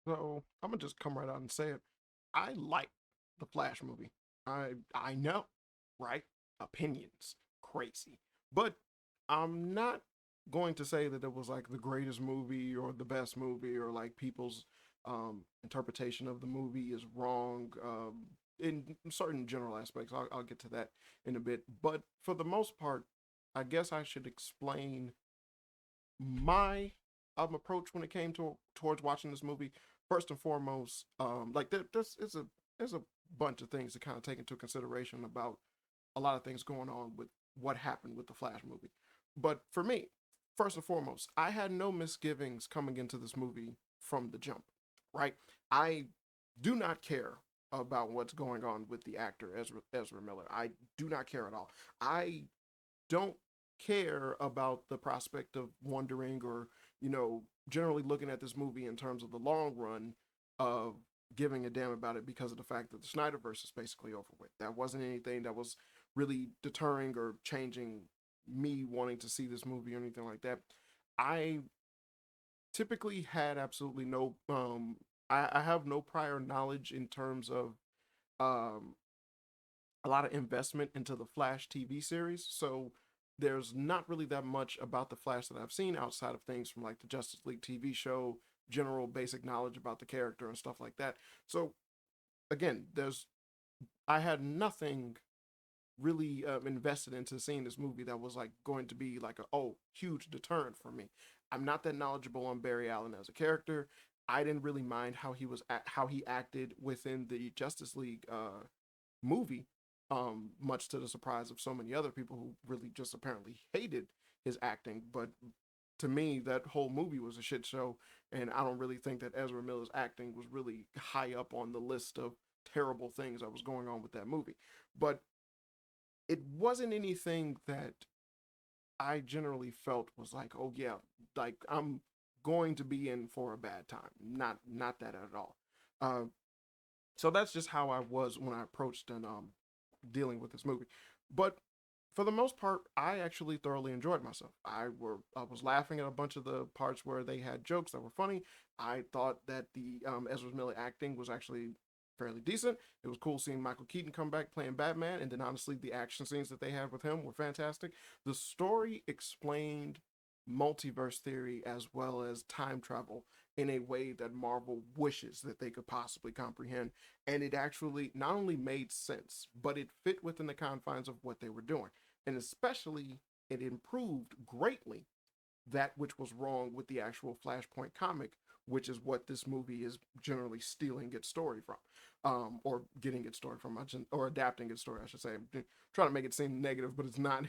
So I'm gonna just come right out and say it. I like the Flash movie. I know, right? Opinions, crazy, but I'm not going to say that it was like the greatest movie or the best movie or like people's interpretation of the movie is wrong in certain general aspects. I'll get to that in a bit, but for the most part, I guess I should explain my approach when it came towards watching this movie. First and foremost, like there's a bunch of things to kind of take into consideration about a lot of things going on with what happened with the Flash movie. But for me, first and foremost, I had no misgivings coming into this movie from the jump. Right, I do not care about what's going on with the actor Ezra Miller. I do not care at all. I don't care about the prospect of wondering or, generally looking at this movie in terms of the long run of giving a damn about it because of the fact that the Snyderverse is basically over with. That wasn't anything that was really deterring or changing me wanting to see this movie or anything like that. I typically had absolutely no I have no prior knowledge in terms of um a lot of investment into the Flash TV series. So there's not really that much about the Flash that I've seen outside of things from like the Justice League TV show, general basic knowledge about the character and stuff like that. So again, there's I had nothing really invested into seeing this movie that was like going to be like a huge deterrent for me. I'm not that knowledgeable on Barry Allen as a character. I didn't really mind how he acted within the Justice League movie, much to the surprise of so many other people who really just apparently hated his acting. But to me, that whole movie was a shit show, and I don't really think that Ezra Miller's acting was really high up on the list of terrible things that was going on with that movie. But it wasn't anything that I generally felt was like, oh yeah, like I'm going to be in for a bad time. Not that at all. Uh, so that's just how I was when I approached and dealing with this movie. But for the most part, I actually thoroughly enjoyed myself. I was laughing at a bunch of the parts where they had jokes that were funny. I thought that the Ezra Miller acting was actually fairly decent. It was cool seeing Michael Keaton come back playing Batman, and then honestly, the action scenes that they had with him were fantastic. The story explained multiverse theory as well as time travel in a way that Marvel wishes that they could possibly comprehend. And it actually not only made sense, but it fit within the confines of what they were doing. And especially, it improved greatly that which was wrong with the actual Flashpoint comic, which is what this movie is generally stealing its story from, or getting its story from, or adapting its story, I should say. I'm trying to make it seem negative, but it's not.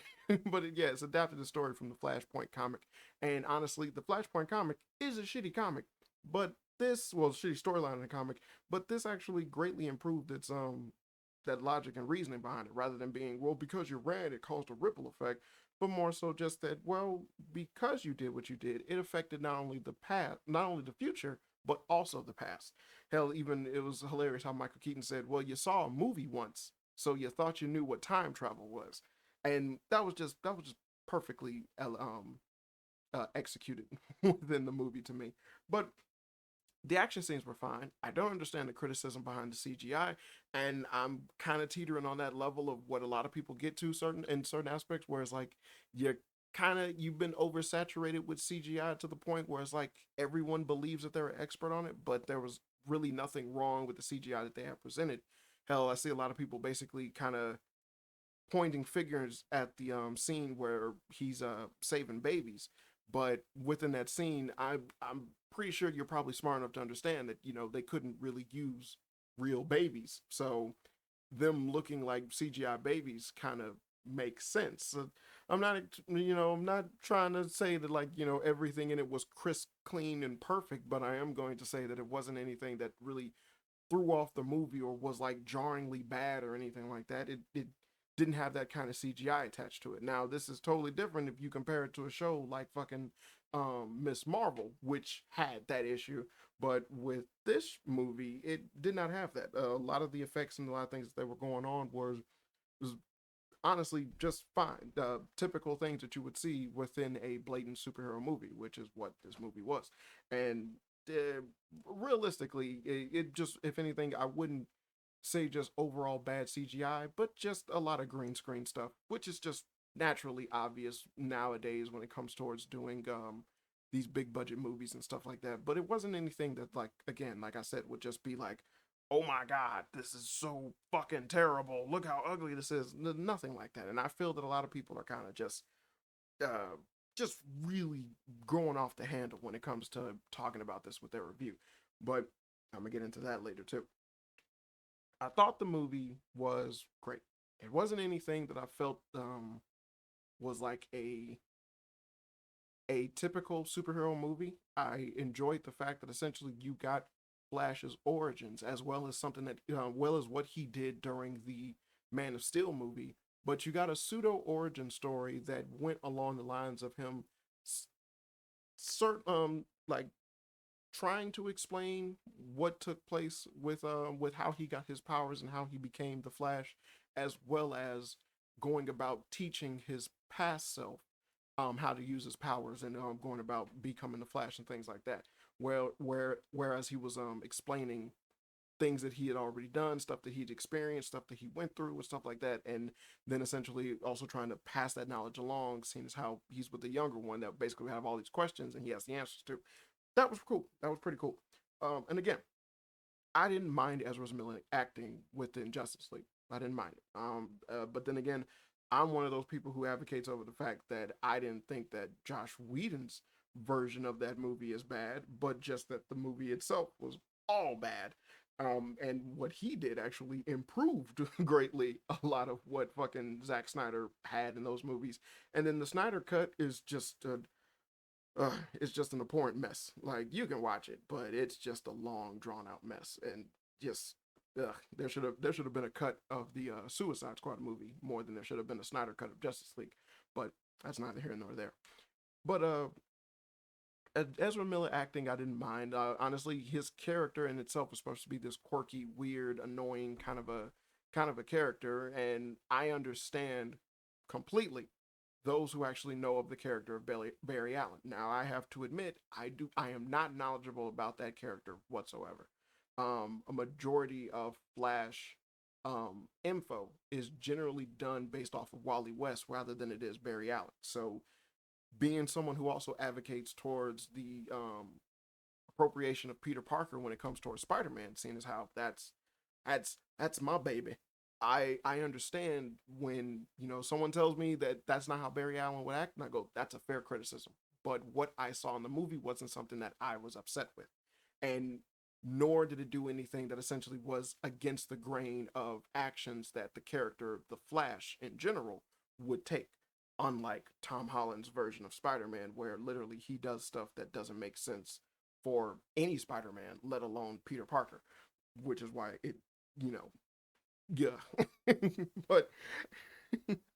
But yeah, it's adapted the story from the Flashpoint comic. And honestly, the Flashpoint comic is a shitty comic, but shitty storyline in the comic, but this actually greatly improved its that logic and reasoning behind it, rather than being, well, because you ran, it caused a ripple effect, but more so just that, well, because you did what you did, it affected not only the past, not only the future, but also the past. Hell, even it was hilarious how Michael Keaton said, well, you saw a movie once, so you thought you knew what time travel was. And that was just perfectly executed within the movie to me. But the action scenes were fine. I don't understand the criticism behind the CGI, and I'm kind of teetering on that level of what a lot of people get to certain aspects, where it's like you've been oversaturated with CGI to the point where it's like everyone believes that they're an expert on it, but there was really nothing wrong with the CGI that they have presented. Hell, I see a lot of people basically kind of pointing figures at the scene where he's saving babies. But within that scene, I'm pretty sure you're probably smart enough to understand that they couldn't really use real babies, so them looking like CGI babies kind of makes sense. So I'm not trying to say that like everything in it was crisp, clean, and perfect, but I am going to say that it wasn't anything that really threw off the movie or was like jarringly bad or anything like that. It didn't have that kind of CGI attached to it. Now, this is totally different if you compare it to a show like fucking Miss Marvel, which had that issue. But with this movie, it did not have that. A lot of the effects and a lot of things that were going on was honestly just fine. Typical things that you would see within a blatant superhero movie, which is what this movie was. And realistically, it just, if anything, I wouldn't say just overall bad CGI, but just a lot of green screen stuff, which is just naturally obvious nowadays when it comes towards doing these big budget movies and stuff like that. But it wasn't anything that, like, again, like I said, would just be like, oh my god, this is so fucking terrible, look how ugly this is. Nothing like that. And I feel that a lot of people are kind of uh just really going off the handle when it comes to talking about this with their review. But I'm gonna get into that later too. I thought the movie was great. It wasn't anything that I felt was like a typical superhero movie. I enjoyed the fact that essentially you got Flash's origins as well as something that well as what he did during the Man of Steel movie, but you got a pseudo origin story that went along the lines of him certain like trying to explain what took place with how he got his powers and how he became the Flash, as well as going about teaching his past self how to use his powers and going about becoming the Flash and things like that. Whereas he was explaining things that he had already done, stuff that he'd experienced, stuff that he went through, and stuff like that, and then essentially also trying to pass that knowledge along, seeing as how he's with the younger one that basically have all these questions and he has the answers to. That was cool. That was pretty cool. And again, I didn't mind Ezra Miller acting within Justice League. I didn't mind it. But then again, I'm one of those people who advocates over the fact that I didn't think that Josh Whedon's version of that movie is bad, but just that the movie itself was all bad. And what he did actually improved greatly a lot of what fucking Zack Snyder had in those movies. And then the Snyder cut is just it's just an abhorrent mess. Like, you can watch it, but it's just a long, drawn out mess, and just there should have been a cut of the Suicide Squad movie more than there should have been a Snyder cut of Justice League. But that's neither here nor there. But Ezra Miller acting, I didn't mind. Honestly, his character in itself was supposed to be this quirky, weird, annoying kind of a character, and I understand completely those who actually know of the character of Barry Allen. Now, I have to admit, I am not knowledgeable about that character whatsoever. A majority of Flash info is generally done based off of Wally West rather than it is Barry Allen. So, being someone who also advocates towards the appropriation of Peter Parker when it comes towards Spider-Man, seeing as how that's my baby. I understand when someone tells me that that's not how Barry Allen would act, and I go, that's a fair criticism. But what I saw in the movie wasn't something that I was upset with, and nor did it do anything that essentially was against the grain of actions that the character, the Flash in general, would take. Unlike Tom Holland's version of Spider-Man, where literally he does stuff that doesn't make sense for any Spider-Man, let alone Peter Parker, which is why it, you know, yeah. But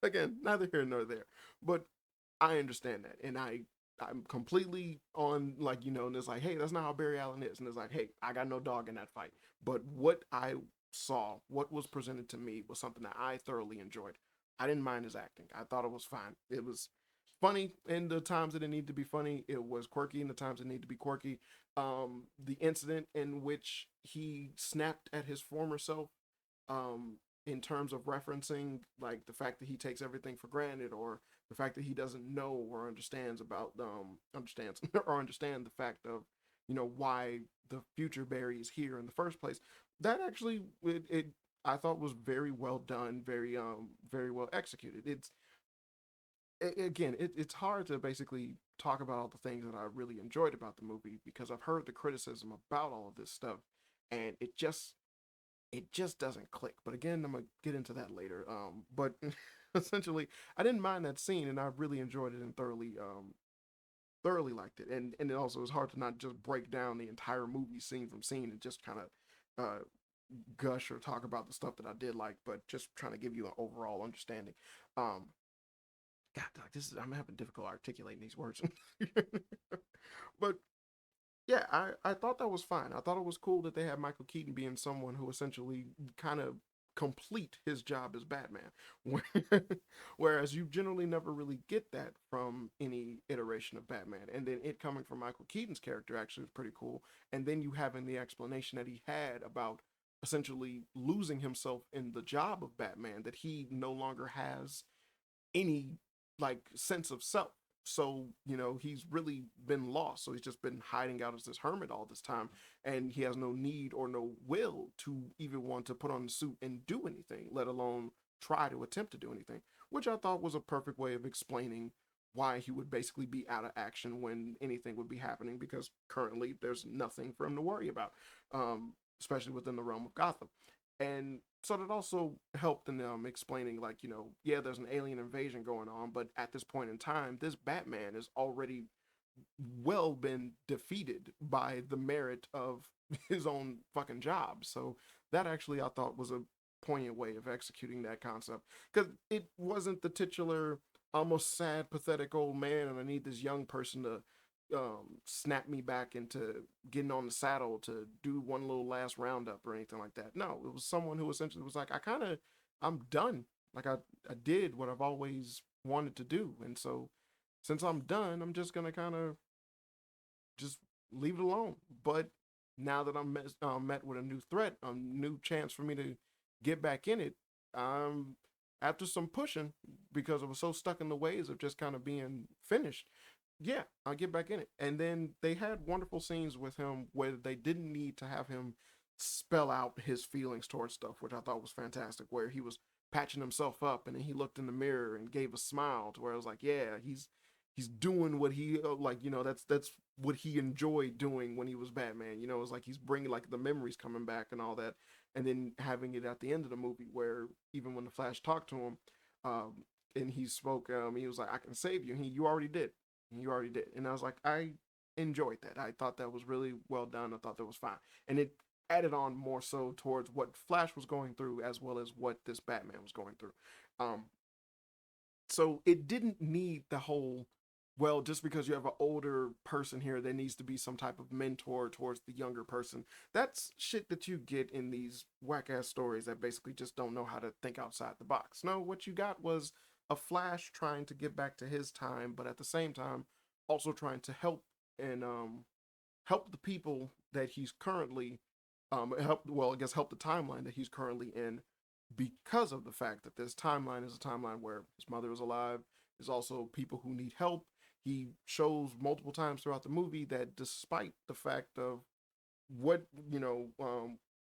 again, neither here nor there. But I understand that, and I'm completely on, like, and it's like, hey, that's not how Barry Allen is, and it's like, hey, I got no dog in that fight. But what I saw, what was presented to me, was something that I thoroughly enjoyed. I didn't mind his acting. I thought it was fine. It was funny in the times that it needed to be funny. It was quirky in the times it needed to be quirky. The incident in which he snapped at his former self, in terms of referencing like the fact that he takes everything for granted, or the fact that he doesn't know or understands about understands or understand the fact of why the future Barry is here in the first place. That actually it I thought was very well done, very well executed. It's hard to basically talk about all the things that I really enjoyed about the movie because I've heard the criticism about all of this stuff, and it just doesn't click. But again, I'm gonna get into that later. But essentially, I didn't mind that scene, and I really enjoyed it and thoroughly liked it. And it also was hard to not just break down the entire movie scene from scene and just kind of gush or talk about the stuff that I did like, but just trying to give you an overall understanding. Um, God, I'm having difficult articulating these words. But yeah, I thought that was fine. I thought it was cool that they had Michael Keaton being someone who essentially kind of complete his job as Batman. Whereas you generally never really get that from any iteration of Batman. And then it coming from Michael Keaton's character actually was pretty cool. And then you having the explanation that he had about essentially losing himself in the job of Batman, that he no longer has any like sense of self. So, he's really been lost. So he's just been hiding out as this hermit all this time. And he has no need or no will to even want to put on the suit and do anything, let alone try to attempt to do anything, which I thought was a perfect way of explaining why he would basically be out of action when anything would be happening, because currently there's nothing for him to worry about, especially within the realm of Gotham. And so that also helped in explaining, like, yeah, there's an alien invasion going on, but at this point in time, this Batman is already well been defeated by the merit of his own fucking job. So that actually I thought was a poignant way of executing that concept, because it wasn't the titular, almost sad, pathetic old man, and I need this young person to snap me back into getting on the saddle to do one little last roundup or anything like that. No, it was someone who essentially was like, I'm done. Like I did what I've always wanted to do. And so since I'm done, I'm just going to kind of just leave it alone. But now that I'm met with a new threat, a new chance for me to get back in it, um, after some pushing, because I was so stuck in the ways of just kind of being finished, yeah, I'll get back in it. And then they had wonderful scenes with him where they didn't need to have him spell out his feelings towards stuff, which I thought was fantastic. Where he was patching himself up, and then he looked in the mirror and gave a smile to where I was like, yeah, he's doing what he like. That's what he enjoyed doing when he was Batman. It's like he's bringing like the memories coming back and all that, and then having it at the end of the movie where even when the Flash talked to him, um, and he spoke, he was like, "I can save you." And you already did. You already did. And I was like, I enjoyed that. I thought that was really well done. I thought that was fine. And it added on more so towards what Flash was going through as well as what this Batman was going through. Um, so it didn't need the whole, well, just because you have an older person here, there needs to be some type of mentor towards the younger person. That's shit that you get in these whack ass stories that basically just don't know how to think outside the box. No, what you got was a Flash trying to get back to his time, but at the same time, also trying to help and help the people that he's currently I guess help the timeline that he's currently in, because of the fact that this timeline is a timeline where his mother is alive. There's also people who need help. He shows multiple times throughout the movie that despite the fact of what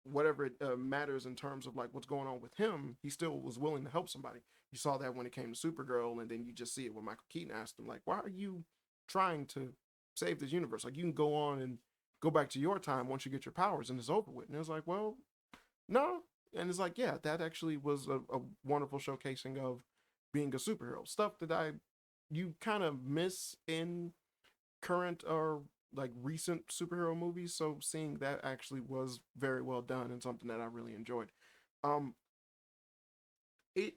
whatever it matters in terms of like what's going on with him, he still was willing to help somebody. You saw that when it came to Supergirl, and then you just see it when Michael Keaton asked him, like, why are you trying to save this universe? Like, you can go on and go back to your time once you get your powers and it's over with. And it was like, well, no. And it's like, yeah, that actually was a wonderful showcasing of being a superhero. Stuff that you kind of miss in current or like recent superhero movies. So seeing that actually was very well done and something that I really enjoyed. Um, it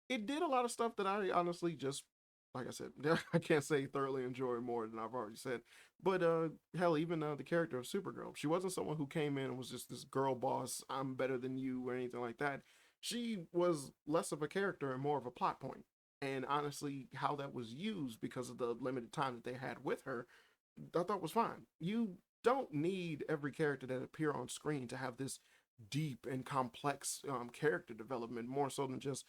it did a lot of stuff that I honestly just, like I said, I can't say thoroughly enjoy more than I've already said. But hell, even the character of Supergirl, she wasn't someone who came in and was just this girl boss, I'm better than you or anything like that. She was less of a character and more of a plot point. And honestly, how that was used because of the limited time that they had with her, I thought was fine. You don't need every character that appear on screen to have this deep and complex character development, more so than just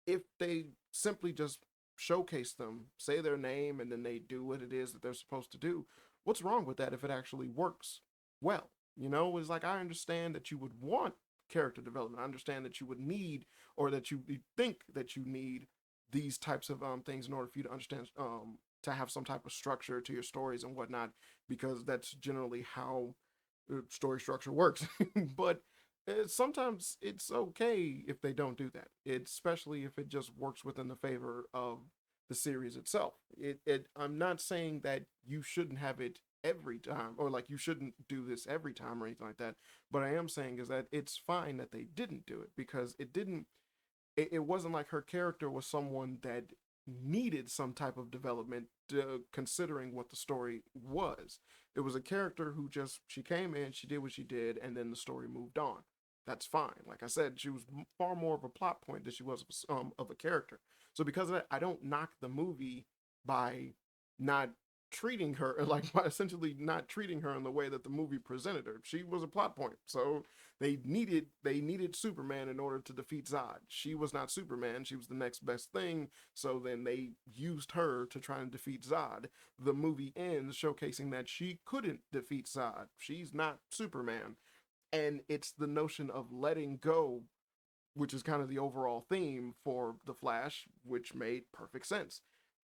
if they simply just showcase them, say their name, and then they do what it is that they're supposed to do. What's wrong with that if it actually works well? It's like I understand that you would want character development. I understand that you would need, or that you think that you need these types of things in order for you to understand, to have some type of structure to your stories and whatnot, because that's generally how story structure works. But sometimes it's okay if they don't do that, especially if it just works within the favor of the series itself. I'm not saying that you shouldn't have it every time, or like you shouldn't do this every time or anything like that. But I am saying is that it's fine that they didn't do it, because it wasn't like her character was someone that needed some type of development, considering what the story was. It was a character who just, she came in, she did what she did, and then the story moved on. That's fine. Like I said, she was far more of a plot point than she was of a character. So because of that, I don't knock the movie by not treating her like by essentially not treating her in the way that the movie presented her. She was a plot point. So they needed Superman in order to defeat Zod. She was not Superman. She was the next best thing. So then they used her to try and defeat Zod. The movie ends showcasing that she couldn't defeat Zod. She's not Superman. And it's the notion of letting go, which is kind of the overall theme for The Flash, which made perfect sense.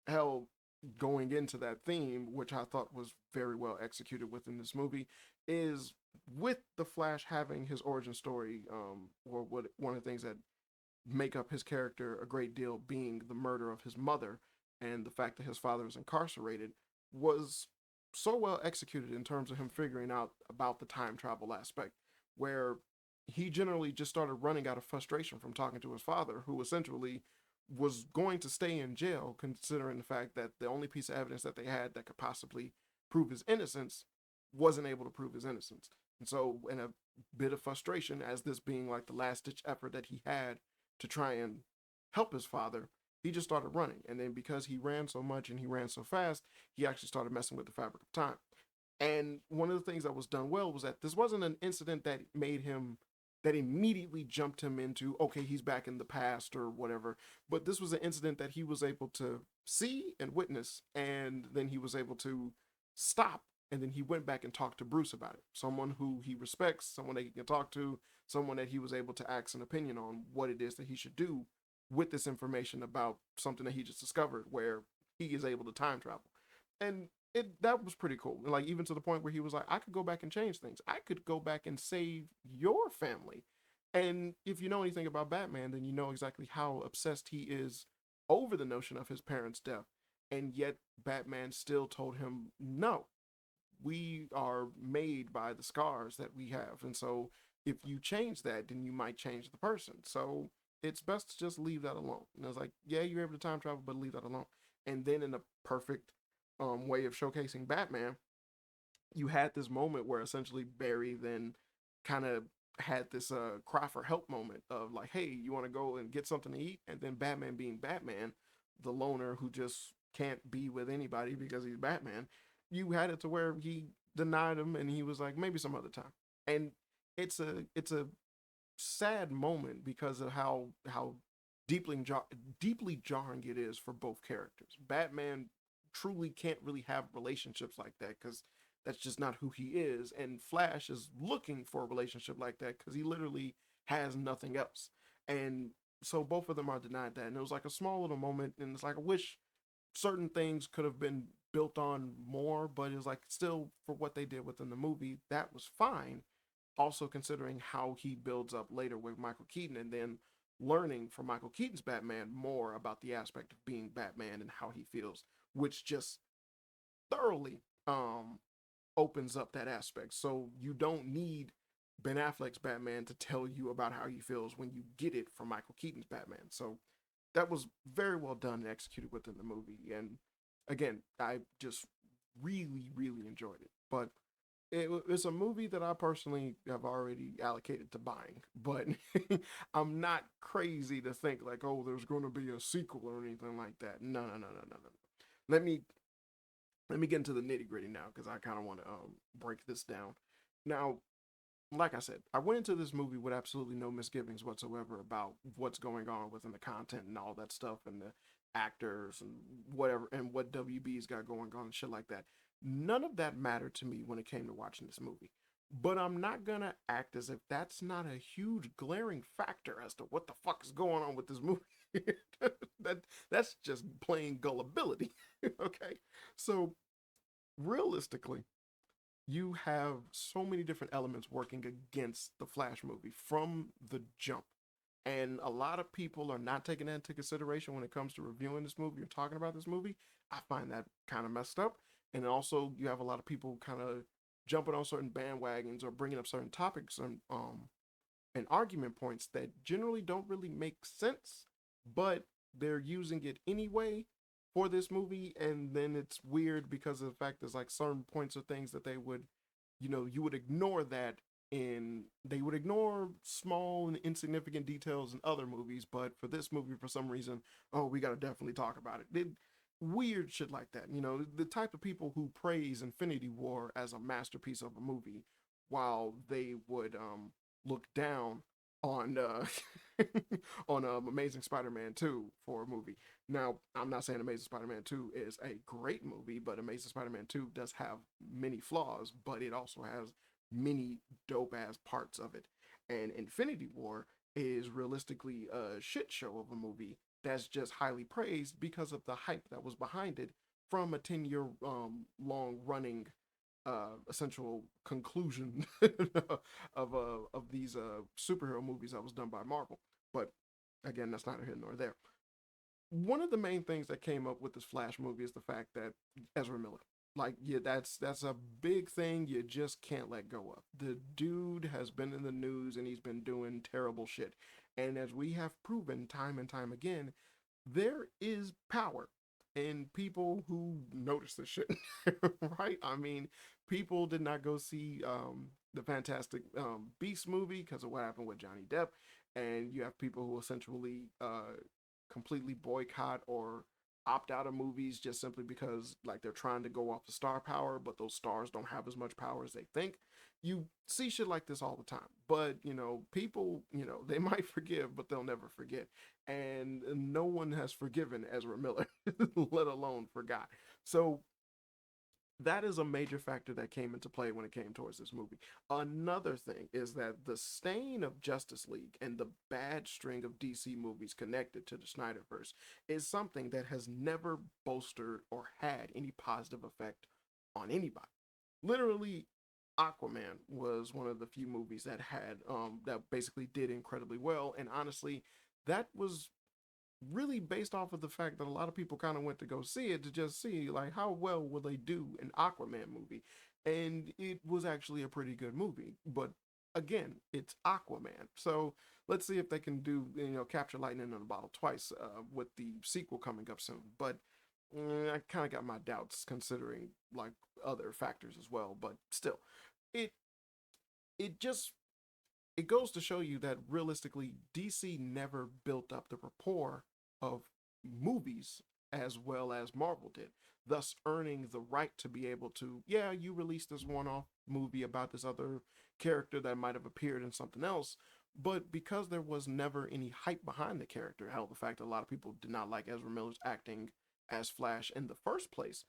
Hell, going into that theme, which I thought was very well executed within this movie, is with the Flash having his origin story, or what one of the things that make up his character a great deal being the murder of his mother and the fact that his father is incarcerated, was so well executed in terms of him figuring out about the time travel aspect, where he generally just started running out of frustration from talking to his father, who essentially was going to stay in jail, considering the fact that the only piece of evidence that they had that could possibly prove his innocence wasn't able to prove his innocence. And so, in a bit of frustration, as this being like the last ditch effort that he had to try and help his father, he just started running. And then because he ran so much and he ran so fast, he actually started messing with the fabric of time. And one of the things that was done well was that this wasn't an incident that made him that immediately jumped him into, okay, he's back in the past or whatever. But this was an incident that he was able to see and witness, and then he was able to stop. And then he went back and talked to Bruce about it. Someone who he respects, someone that he can talk to, someone that he was able to ask an opinion on what it is that he should do with this information about something that he just discovered, where he is able to time travel. And that was pretty cool. Like, even to the point where he was like, I could go back and change things. I could go back and save your family. And if you know anything about Batman, then you know exactly how obsessed he is over the notion of his parents' death. And yet Batman still told him, no, we are made by the scars that we have. And so if you change that, then you might change the person. So it's best to just leave that alone. And I was like, yeah, you're able to time travel, but leave that alone. And then in a perfect way of showcasing Batman, you had this moment where essentially Barry then kind of had this cry for help moment of like, hey, you want to go and get something to eat? And then Batman, being Batman, the loner who just can't be with anybody because he's Batman, you had it to where he denied him and he was like, maybe some other time. And it's a sad moment because of how deeply jarring it is for both characters. Batman truly can't really have relationships like that because that's just not who he is, and Flash is looking for a relationship like that because he literally has nothing else. And so both of them are denied that, and it was like a small little moment, and it's like I wish certain things could have been built on more, but it was like still for what they did within the movie, that was fine. Also considering how he builds up later with Michael Keaton, and then learning from Michael Keaton's Batman more about the aspect of being Batman and how he feels, which just thoroughly opens up that aspect. So you don't need Ben Affleck's Batman to tell you about how he feels when you get it from Michael Keaton's Batman. So that was very well done and executed within the movie. And again, I just really enjoyed it. But it's a movie that I personally have already allocated to buying, but I'm not crazy to think like, oh, there's going to be a sequel or anything like that. No. Let me let me get into the nitty gritty now because I kind of want to break this down. Now, like I said, I went into this movie with absolutely no misgivings whatsoever about what's going on within the content and all that stuff and the actors and whatever and what WB's got going on and shit like that. None of that mattered to me when it came to watching this movie. But I'm not gonna act as if that's not a huge glaring factor as to what the fuck is going on with this movie. That's just plain gullibility. Okay. So realistically, you have so many different elements working against the Flash movie from the jump. And a lot of people are not taking that into consideration when it comes to reviewing this movie or talking about this movie. I find that kind of messed up. And also, you have a lot of people kind of jumping on certain bandwagons or bringing up certain topics and argument points that generally don't really make sense, but they're using it anyway for this movie. And then it's weird because of the fact there's like certain points or things that they would, you would ignore that in they would ignore small and insignificant details in other movies, but for this movie, for some reason, oh, we got to definitely talk about it. Weird shit like that. The type of people who praise Infinity War as a masterpiece of a movie, while they would look down on on Amazing Spider-Man 2 for a movie. Now, I'm not saying Amazing Spider-Man 2 is a great movie, but Amazing Spider-Man 2 does have many flaws, but it also has many dope ass parts of it. And Infinity War is realistically a shit show of a movie that's just highly praised because of the hype that was behind it from a 10-year long running essential conclusion of these superhero movies that was done by Marvel. But again, that's neither here nor there. One of the main things that came up with this Flash movie is the fact that Ezra Miller, like, yeah, that's a big thing you just can't let go of. The dude has been in the news and he's been doing terrible shit. And as we have proven time and time again, there is power in people who notice this shit, right? I mean, people did not go see the Fantastic Beast movie because of what happened with Johnny Depp, and you have people who essentially completely boycott or opt out of movies just simply because like they're trying to go off the star power, but those stars don't have as much power as they think. You see shit like this all the time, but people, they might forgive, but they'll never forget, and no one has forgiven Ezra Miller, let alone forgot. So that is a major factor that came into play when it came towards this movie. Another thing is that the stain of Justice League and the bad string of DC movies connected to the Snyderverse is something that has never bolstered or had any positive effect on anybody. Literally, Aquaman was one of the few movies that had that basically did incredibly well, and honestly, that was really based off of the fact that a lot of people kind of went to go see it to just see like how well will they do an Aquaman movie, and it was actually a pretty good movie. But again, it's Aquaman, so let's see if they can do capture lightning in a bottle twice with the sequel coming up soon. But I kind of got my doubts considering like other factors as well. But still, it it just it goes to show you that realistically, DC never built up the rapport of movies as well as Marvel did, thus earning the right to be able to, yeah, you released this one off movie about this other character that might have appeared in something else. But because there was never any hype behind the character, hell, the fact that a lot of people did not like Ezra Miller's acting as Flash in the first place,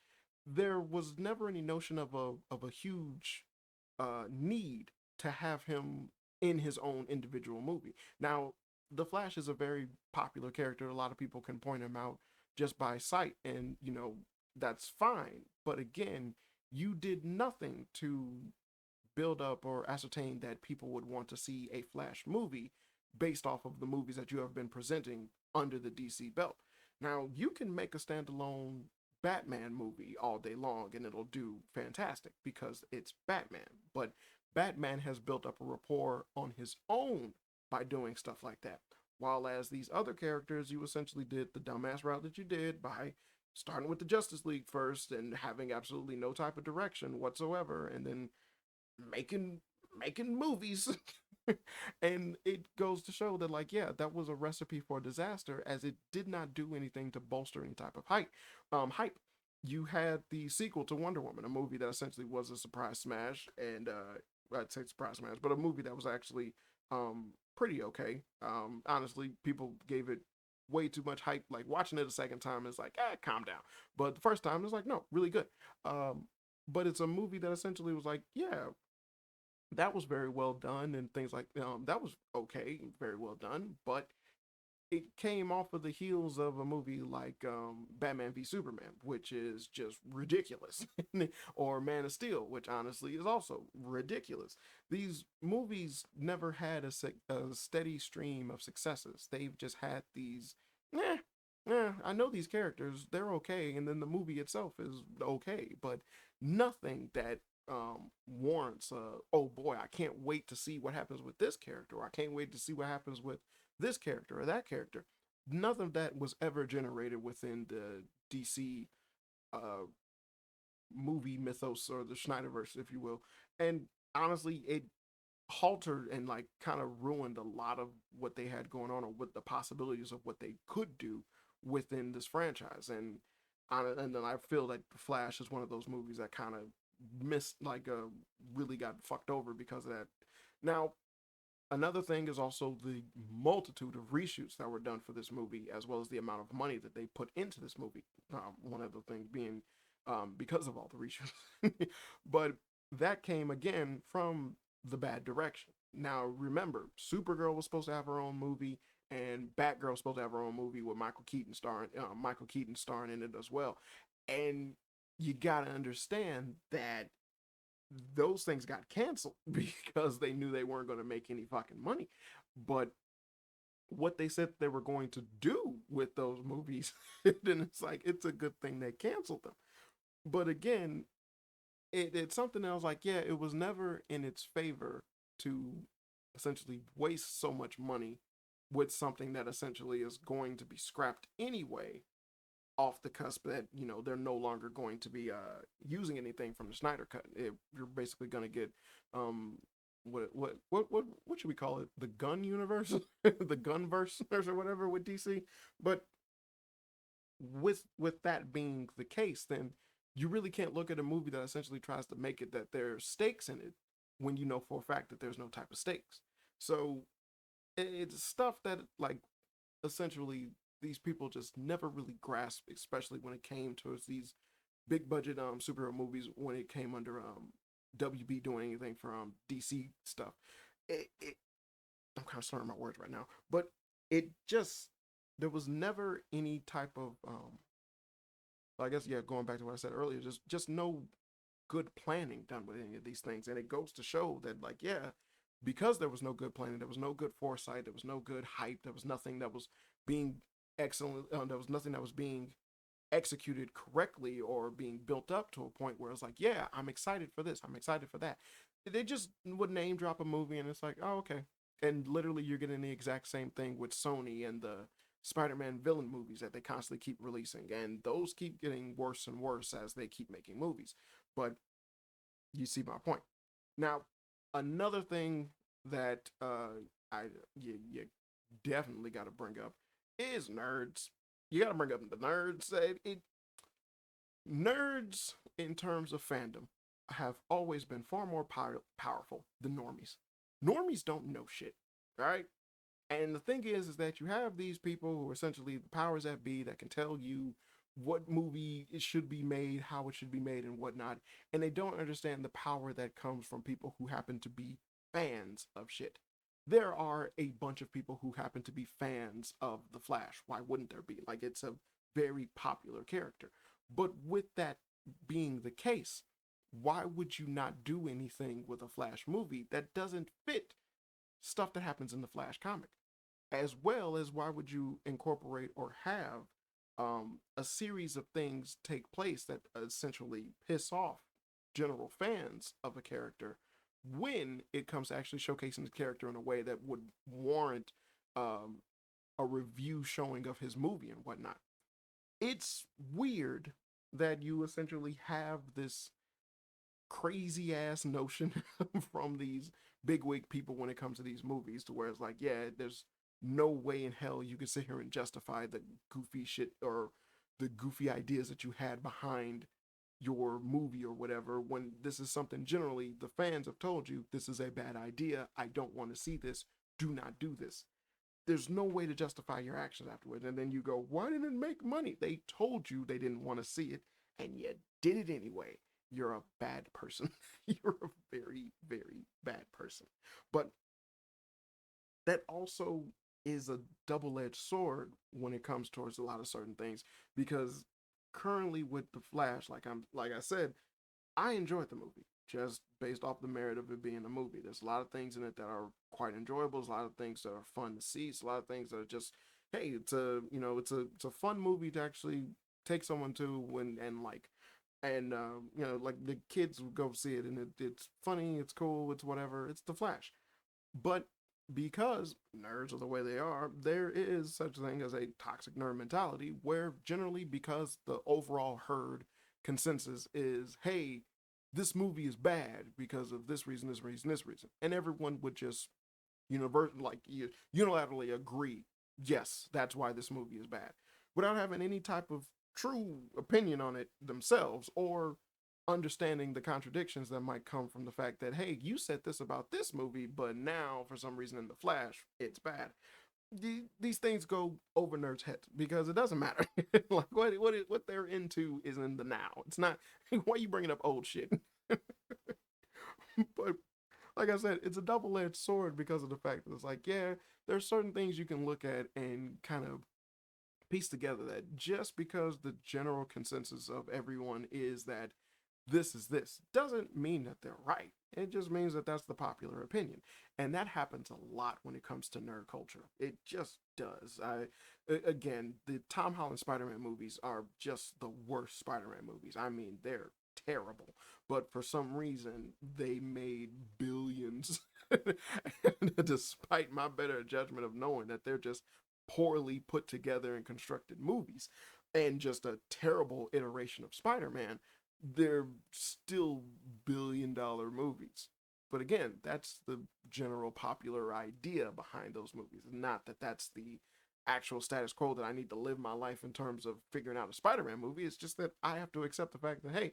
there was never any notion of a huge need to have him in his own individual movie. Now, the Flash is a very popular character. A lot of people can point him out just by sight, and that's fine. But again, you did nothing to build up or ascertain that people would want to see a Flash movie based off of the movies that you have been presenting under the DC belt. Now, you can make a standalone Batman movie all day long and it'll do fantastic because it's Batman. But Batman has built up a rapport on his own by doing stuff like that. While as these other characters, you essentially did the dumbass route that you did by starting with the Justice League first and having absolutely no type of direction whatsoever, and then making movies. And it goes to show that like, yeah, that was a recipe for disaster, as it did not do anything to bolster any type of hype. You had the sequel to Wonder Woman, a movie that essentially was a surprise smash, and I'd say surprise smash, but a movie that was actually pretty okay. Honestly, people gave it way too much hype. Like watching it a second time, it's like, calm down. But the first time, it's like, no, really good. But it's a movie that essentially was like, yeah, that was very well done and things like that was okay, very well done, but it came off of the heels of a movie like Batman v Superman, which is just ridiculous, or Man of Steel, which honestly is also ridiculous. These movies never had a steady stream of successes. They've just had these, I know these characters, they're okay, and then the movie itself is okay, but nothing that warrants oh boy, I can't wait to see what happens with this character, or I can't wait to see what happens with this character or that character. None of that was ever generated within the DC uh, movie mythos or the Snyderverse, if you will. And honestly, haltered and like kind of ruined a lot of what they had going on or what the possibilities of what they could do within this franchise. And then I feel like The Flash is one of those movies that kind of missed like really got fucked over because of that. Now, another thing is also the multitude of reshoots that were done for this movie, as well as the amount of money that they put into this movie. One of the things being because of all the reshoots, but that came again from the bad direction. Now, remember, Supergirl was supposed to have her own movie, and Batgirl was supposed to have her own movie with Michael Keaton starring in it as well. And you gotta understand that those things got canceled because they knew they weren't going to make any fucking money. But what they said they were going to do with those movies, then it's like it's a good thing they canceled them. But again, it's something else. Like, yeah, it was never in its favor to essentially waste so much money with something that essentially is going to be scrapped anyway, off the cusp that they're no longer going to be using anything from the Snyder cut. You're basically going to get what should we call it? The gun universe, the gunverse or whatever with DC. But with that being the case, then you really can't look at a movie that essentially tries to make it that there's stakes in it when you know for a fact that there's no type of stakes. So it's stuff that like essentially these people just never really grasped, especially when it came towards these big budget superhero movies when it came under WB doing anything for DC stuff. It I'm kind of slurring my words right now, but it just there was never any type of I guess yeah, going back to what I said earlier, just no good planning done with any of these things, and it goes to show that like yeah, because there was no good planning, there was no good foresight, there was no good hype, there was nothing that was being excellent, there was nothing that was being executed correctly or being built up to a point where it's like, yeah, I'm excited for this, I'm excited for that. They just would name drop a movie and it's like, oh, okay. And literally, you're getting the exact same thing with Sony and the Spider-Man villain movies that they constantly keep releasing, and those keep getting worse and worse as they keep making movies. But you see my point. Now, another thing that you definitely got to bring up is nerds. You got to bring up the nerds. Nerds in terms of fandom have always been far more powerful than normies. Normies don't know shit, right? And the thing is that you have these people who are essentially the powers that be that can tell you what movie it should be made, how it should be made, and whatnot. And they don't understand the power that comes from people who happen to be fans of shit. There are a bunch of people who happen to be fans of The Flash. Why wouldn't there be? Like, it's a very popular character. But with that being the case, why would you not do anything with a Flash movie that doesn't fit stuff that happens in the Flash comic? As well as why would you incorporate or have a series of things take place that essentially piss off general fans of a character when it comes to actually showcasing the character in a way that would warrant um, a review showing of his movie and whatnot? It's weird that you essentially have this crazy ass notion from these bigwig people when it comes to these movies, to where it's like, yeah, there's no way in hell you could sit here and justify the goofy shit or the goofy ideas that you had behind your movie or whatever, when this is something generally the fans have told you this is a bad idea. I don't want to see this. Do not do this. There's no way to justify your actions afterwards. And then you go, why didn't it make money? They told you they didn't want to see it, and you did it anyway. You're a bad person. You're a very, very bad person. But that also is a double-edged sword when it comes towards a lot of certain things, because currently with the Flash, like I said, I enjoyed the movie just based off the merit of it being a movie. There's a lot of things in it that are quite enjoyable. There's a lot of things that are fun to see. It's a lot of things that are just, hey, it's a fun movie to actually take someone to when and like, and like the kids will go see it, and it's funny, it's cool, it's whatever. It's the Flash. But because nerds are the way they are, there is such a thing as a toxic nerd mentality where generally, because the overall herd consensus is, hey, this movie is bad because of this reason, this reason, this reason, and everyone would just unilaterally agree, yes, that's why this movie is bad, without having any type of true opinion on it themselves, or understanding the contradictions that might come from the fact that, hey, you said this about this movie, but now for some reason in the Flash it's bad. These things go over nerds' heads because it doesn't matter. Like what they're into is in the now. It's not why are you bringing up old shit. But like I said, it's a double-edged sword because of the fact that it's like, yeah, there's certain things you can look at and kind of piece together that just because the general consensus of everyone is that this is this doesn't mean that they're right. It just means that that's the popular opinion. And that happens a lot when it comes to nerd culture. It just does. Again, the Tom Holland Spider-Man movies are just the worst Spider-Man movies. I mean, they're terrible. But for some reason, they made billions. Despite my better judgment of knowing that they're just poorly put together and constructed movies and just a terrible iteration of Spider-Man, they're still billion-dollar movies. But again, that's the general popular idea behind those movies. Not that that's the actual status quo that I need to live my life in terms of figuring out a Spider-Man movie. It's just that I have to accept the fact that, hey,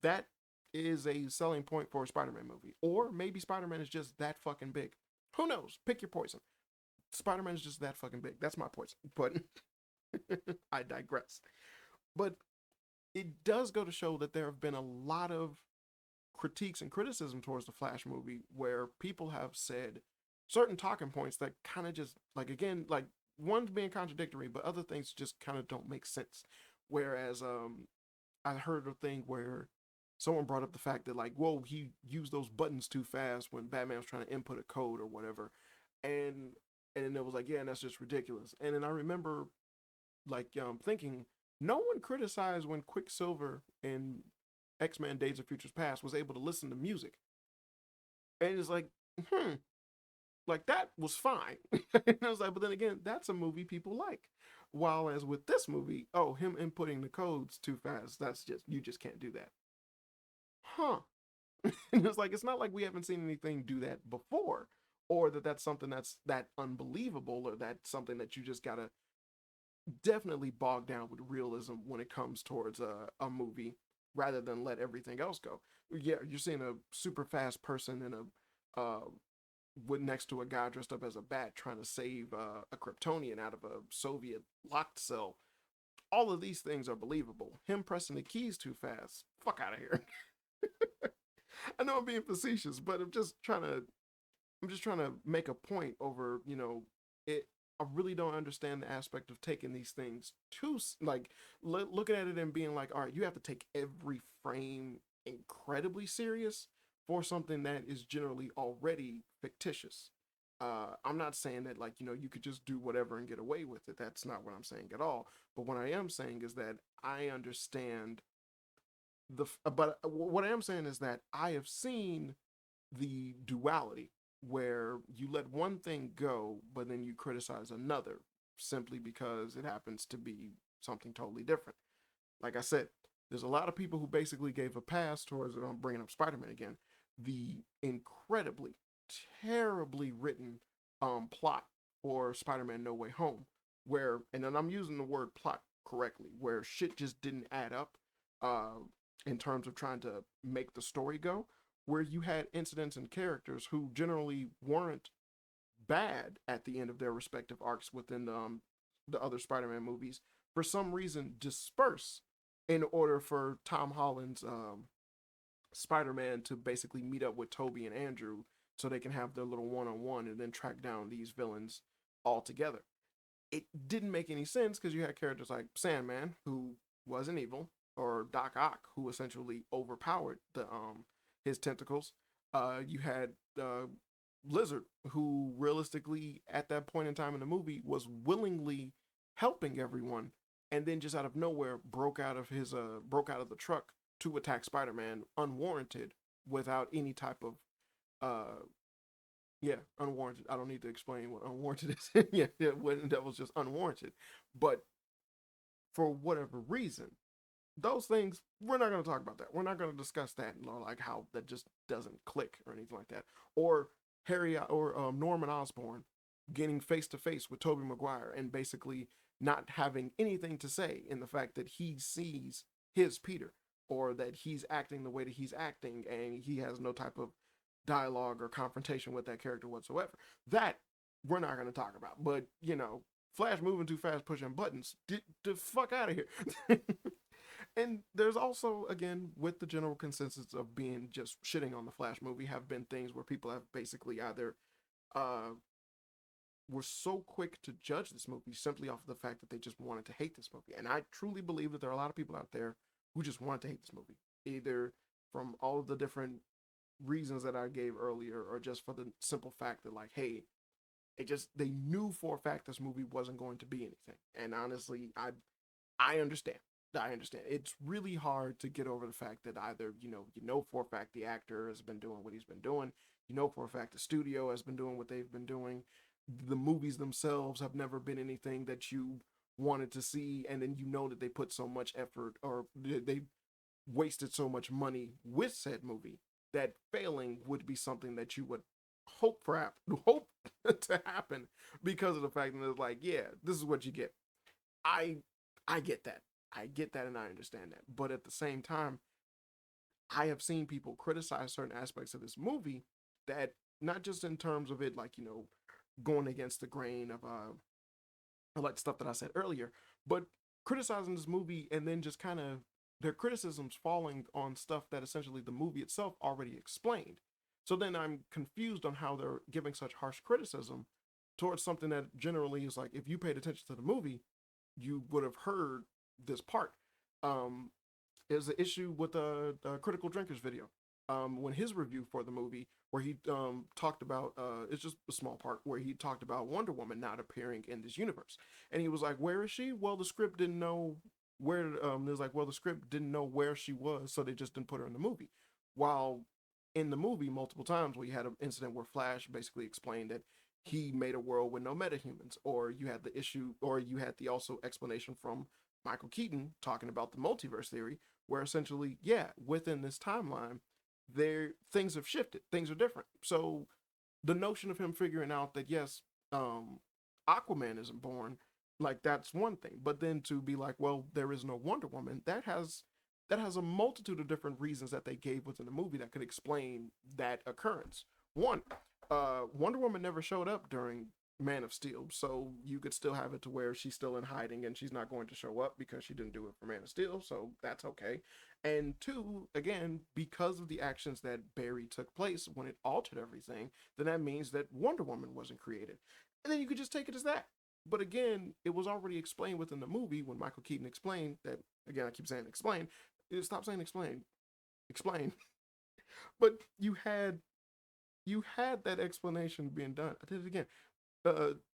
that is a selling point for a Spider-Man movie. Or maybe Spider-Man is just that fucking big. Who knows? Pick your poison. Spider-Man is just that fucking big. That's my poison. But I digress. But it does go to show that there have been a lot of critiques and criticism towards the Flash movie where people have said certain talking points that kind of just, like, again, like, one's being contradictory, but other things just kind of don't make sense. Whereas I heard a thing where someone brought up the fact that, like, whoa, he used those buttons too fast when Batman was trying to input a code or whatever. And it was like, yeah, and that's just ridiculous. And then I remember, like, thinking, no one criticized when Quicksilver in X-Men Days of Futures Past was able to listen to music. And it's like, like, that was fine. And I was like, but then again, that's a movie people like. While as with this movie, oh, him inputting the codes too fast, that's just, you just can't do that. Huh. And it's like, it's not like we haven't seen anything do that before, or that's something that's that unbelievable, or that's something that you just gotta definitely bog down with realism when it comes towards a movie, rather than let everything else go. Yeah, you're seeing a super fast person in a with next to a guy dressed up as a bat trying to save a Kryptonian out of a Soviet locked cell. All of these things are believable. Him pressing the keys too fast, fuck out of here. I know I'm being facetious, but I'm just trying to make a point over, it. I really don't understand the aspect of taking these things too, like, looking at it and being like, all right, you have to take every frame incredibly serious for something that is generally already fictitious. I'm not saying that, like, you could just do whatever and get away with it. That's not what I'm saying at all. But what I am saying is that I understand but what I am saying is that I have seen the duality where you let one thing go, but then you criticize another simply because it happens to be something totally different. Like I said, there's a lot of people who basically gave a pass towards it. I'm bringing up Spider-Man again. The incredibly, terribly written plot for Spider-Man No Way Home, where, and then I'm using the word plot correctly, where shit just didn't add up uh, in terms of trying to make the story go, where you had incidents and characters who generally weren't bad at the end of their respective arcs within the other Spider-Man movies, for some reason disperse in order for Tom Holland's Spider-Man to basically meet up with Toby and Andrew so they can have their little one-on-one and then track down these villains all together. It didn't make any sense because you had characters like Sandman, who wasn't evil, or Doc Ock, who essentially overpowered the his tentacles. You had Lizard, who realistically at that point in time in the movie was willingly helping everyone, and then just out of nowhere broke out of the truck to attack Spider-Man unwarranted, without any type of uh yeah, unwarranted. I don't need to explain what unwarranted is. Yeah, that was just unwarranted. But for whatever reason, those things, we're not going to talk about that. We're not going to discuss that, you know, like how that just doesn't click or anything like that. Or Harry or Norman Osborn getting face to face with Tobey Maguire and basically not having anything to say in the fact that he sees his Peter, or that he's acting the way that he's acting and he has no type of dialogue or confrontation with that character whatsoever. That we're not going to talk about. But, you know, Flash moving too fast, pushing buttons. Get the fuck out of here. And there's also, again, with the general consensus of being just shitting on the Flash movie, have been things where people have basically either uh, were so quick to judge this movie simply off of the fact that they just wanted to hate this movie. And I truly believe that there are a lot of people out there who just want to hate this movie, either from all of the different reasons that I gave earlier, or just for the simple fact that, like, hey, they knew for a fact this movie wasn't going to be anything. And honestly, I understand. I understand. It's really hard to get over the fact that either, you know for a fact the actor has been doing what he's been doing, you know for a fact the studio has been doing what they've been doing, the movies themselves have never been anything that you wanted to see, and then you know that they put so much effort, or they wasted so much money with said movie, that failing would be something that you would hope to happen, because of the fact that it's like, yeah, this is what you get. I I get that. I get that and I understand that. But at the same time, I have seen people criticize certain aspects of this movie, that not just in terms of it, like, going against the grain of like stuff that I said earlier, but criticizing this movie and then just kind of their criticisms falling on stuff that essentially the movie itself already explained. So then I'm confused on how they're giving such harsh criticism towards something that generally is like, if you paid attention to the movie, you would have heard this part. Um, is the issue with the Critical Drinkers video. When his review for the movie, where he talked about, it's just a small part where he talked about Wonder Woman not appearing in this universe, and he was like, "Where is she?" Well, the script didn't know where. It was like, well, the script didn't know where she was, so they just didn't put her in the movie. While in the movie, multiple times we had an incident where Flash basically explained that he made a world with no metahumans, or you had the issue, or you had the also explanation from Michael Keaton talking about the multiverse theory, where essentially, yeah, within this timeline, there things have shifted, things are different. So the notion of him figuring out that, yes, um, Aquaman isn't born, like, that's one thing. But then to be like, well, there is no Wonder Woman, that has a multitude of different reasons that they gave within the movie that could explain that occurrence. One, Wonder Woman never showed up during Man of Steel, so you could still have it to where she's still in hiding and she's not going to show up because she didn't do it for Man of Steel, so that's okay. And two, again, because of the actions that Barry took place when it altered everything, then that means that Wonder Woman wasn't created. And then you could just take it as that. But again, it was already explained within the movie when Michael Keaton explained that, again, I keep saying explain. Stop saying explain. Explain. But you had that explanation being done. I did it again.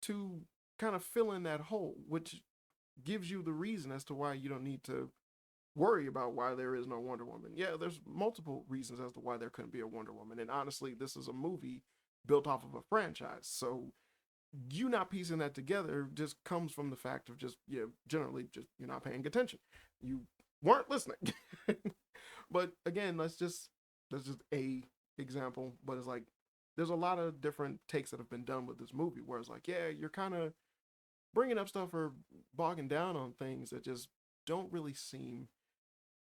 To kind of fill in that hole, which gives you the reason as to why you don't need to worry about why there is no Wonder Woman. Yeah, there's multiple reasons as to why there couldn't be a Wonder Woman. And honestly, this is a movie built off of a franchise. So you not piecing that together just comes from the fact of just, generally just you're not paying attention. You weren't listening. But again, that's just a example. But it's like there's a lot of different takes that have been done with this movie where it's like, yeah, you're kind of bringing up stuff or bogging down on things that just don't really seem,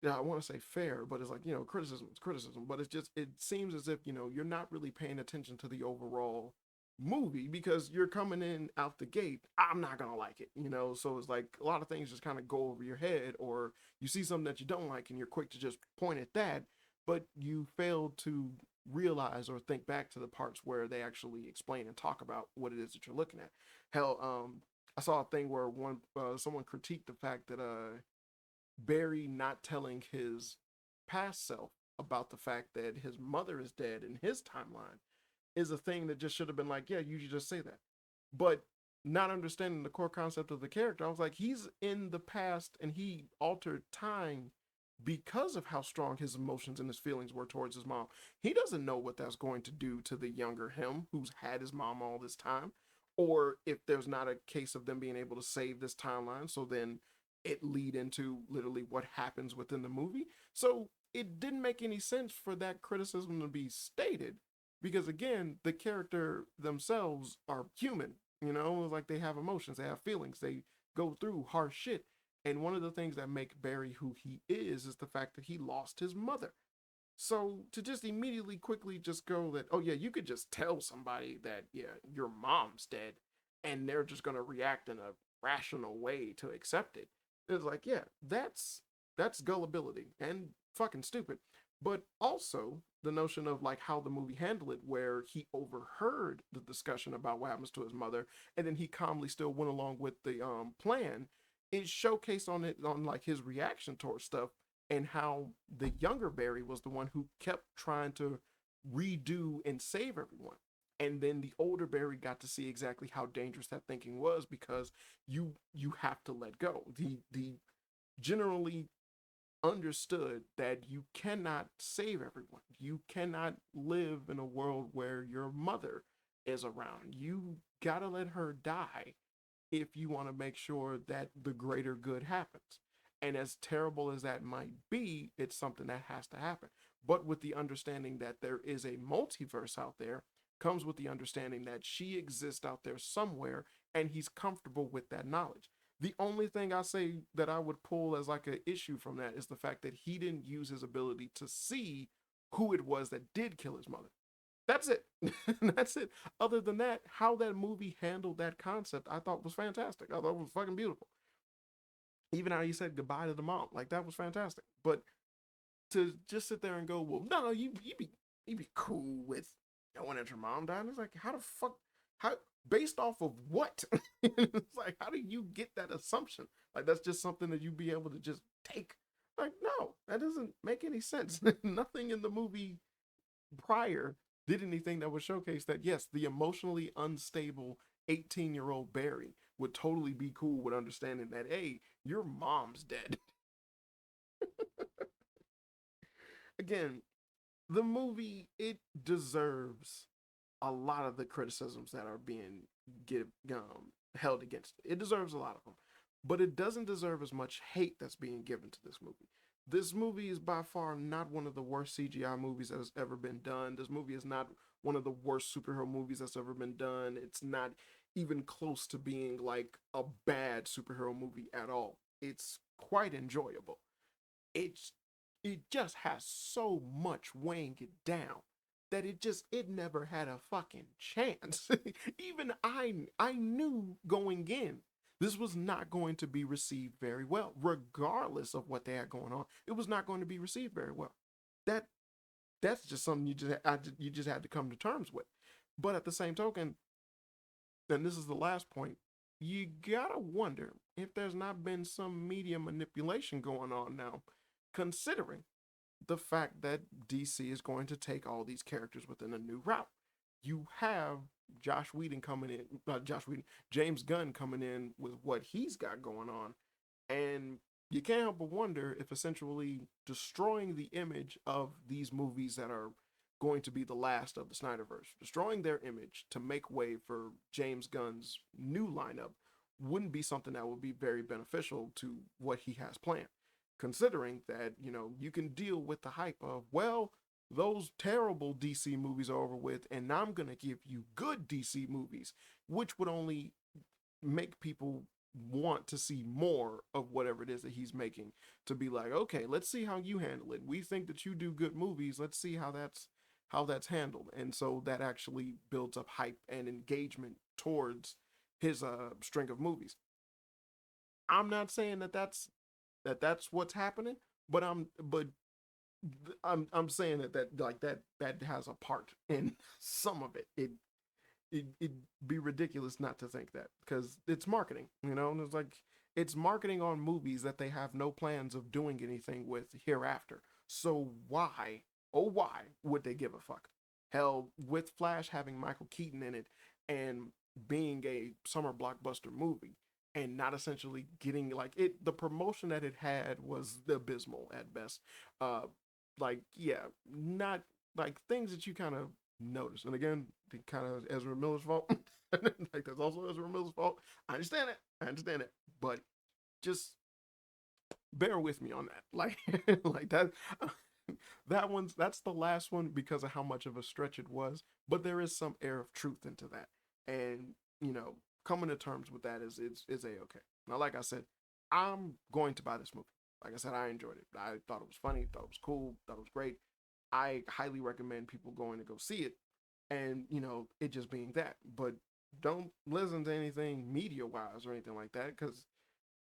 yeah, I want to say fair, but it's like, criticism is criticism, but it seems as if, you're not really paying attention to the overall movie, because you're coming in out the gate, I'm not gonna like it. So it's like a lot of things just kind of go over your head, or you see something that you don't like and you're quick to just point at that, but you fail to realize or think back to the parts where they actually explain and talk about what it is that you're looking at. Hell, I saw a thing where someone critiqued the fact that Barry not telling his past self about the fact that his mother is dead in his timeline is a thing that just should have been like, yeah, you just say that. But not understanding the core concept of the character, I was like, he's in the past and he altered time because of how strong his emotions and his feelings were towards his mom. He doesn't know what that's going to do to the younger him who's had his mom all this time, or if there's not a case of them being able to save this timeline. So then it lead into literally what happens within the movie. So it didn't make any sense for that criticism to be stated because again, the character themselves are human, you know, like they have emotions, they have feelings, they go through harsh shit. And one of the things that make Barry who he is the fact that he lost his mother. So to just immediately quickly just go that, oh yeah, you could just tell somebody that, yeah, your mom's dead and they're just gonna react in a rational way to accept it. It's like, yeah, that's gullibility and fucking stupid. But also the notion of like how the movie handled it, where he overheard the discussion about what happens to his mother, and then he calmly still went along with the plan, is showcased on it on like his reaction towards stuff and how the younger Barry was the one who kept trying to redo and save everyone. And then the older Barry got to see exactly how dangerous that thinking was because you have to let go. The generally understood that you cannot save everyone. You cannot live in a world where your mother is around. You gotta let her die if you want to make sure that the greater good happens. And as terrible as that might be, it's something that has to happen. But with the understanding that there is a multiverse out there, comes with the understanding that she exists out there somewhere and he's comfortable with that knowledge. The only thing I say that I would pull as like an issue from that is the fact that he didn't use his ability to see who it was that did kill his mother. That's it. That's it. Other than that, how that movie handled that concept, I thought was fantastic. I thought it was fucking beautiful. Even how he said goodbye to the mom, like that was fantastic. But to just sit there and go, well, no, you be cool with knowing that your mom died. It's like, how the fuck, how based off of what? It's like, how do you get that assumption? Like that's just something that you be able to just take. Like, no, that doesn't make any sense. Nothing in the movie prior did anything that would showcase that yes, the emotionally unstable 18-year-old Barry would totally be cool with understanding that hey, your mom's dead. Again, the movie it deserves a lot of the criticisms that are being get, held against it. It deserves a lot of them, but it doesn't deserve as much hate that's being given to this movie. This movie is by far not one of the worst CGI movies that has ever been done. This movie is not one of the worst superhero movies that's ever been done. It's not even close to being like a bad superhero movie at all. It's quite enjoyable. It's it just has so much weighing it down that it never had a fucking chance. Even I knew going in this was not going to be received very well, regardless of what they had going on. It was not going to be received very well. That that's just something you just had to come to terms with. But at the same token, and this is the last point, you gotta wonder if there's not been some media manipulation going on now, considering the fact that DC is going to take all these characters within a new route. You have Josh Whedon coming in, Josh Whedon, James Gunn coming in with what he's got going on, and you can't help but wonder if essentially destroying the image of these movies that are going to be the last of the Snyderverse, destroying their image to make way for James Gunn's new lineup wouldn't be something that would be very beneficial to what he has planned. Considering that, you know, you can deal with the hype of, well, those terrible DC movies are over with, and now I'm going to give you good DC movies, which would only make people want to see more of whatever it is that he's making to be like, okay, let's see how you handle it. We think that you do good movies. Let's see how that's handled. And so that actually builds up hype and engagement towards his string of movies. I'm not saying that's what's happening, but I'm saying that like that has a part in some of it. It'd be ridiculous not to think that because it's marketing, you know. And it's like it's marketing on movies that they have no plans of doing anything with hereafter. So why, oh why would they give a fuck? Hell, with Flash having Michael Keaton in it and being a summer blockbuster movie and not essentially getting like it, the promotion that it had was abysmal at best. Uh, like yeah, not like things that you kind of notice. And again, the kind of Ezra Miller's fault. Like that's also Ezra Miller's fault. I understand it. I understand it. But just bear with me on that. Like, like that. That's the last one because of how much of a stretch it was. But there is some air of truth into that, and you know, coming to terms with that is a okay. Now, like I said, I'm going to buy this movie. Like I said, I enjoyed it. I thought it was funny. Thought it was cool. Thought it was great. I highly recommend people going to go see it, and you know, it just being that. But don't listen to anything media wise or anything like that because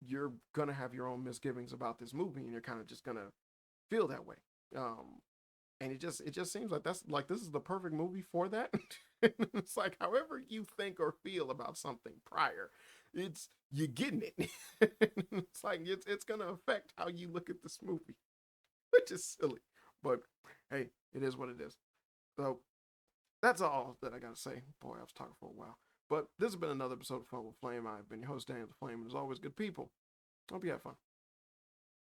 you're gonna have your own misgivings about this movie, and you're kind of just gonna feel that way. Um, and it just seems like that's like this is the perfect movie for that. It's like however you think or feel about something prior, it's you're getting it. It's like it's gonna affect how you look at this movie, which is silly. But hey, it is what it is. So that's all that I gotta say. Boy, I was talking for a while. But this has been another episode of Fun with Flame. I've been your host, Daniel the Flame, and as always, good people. Hope you have fun.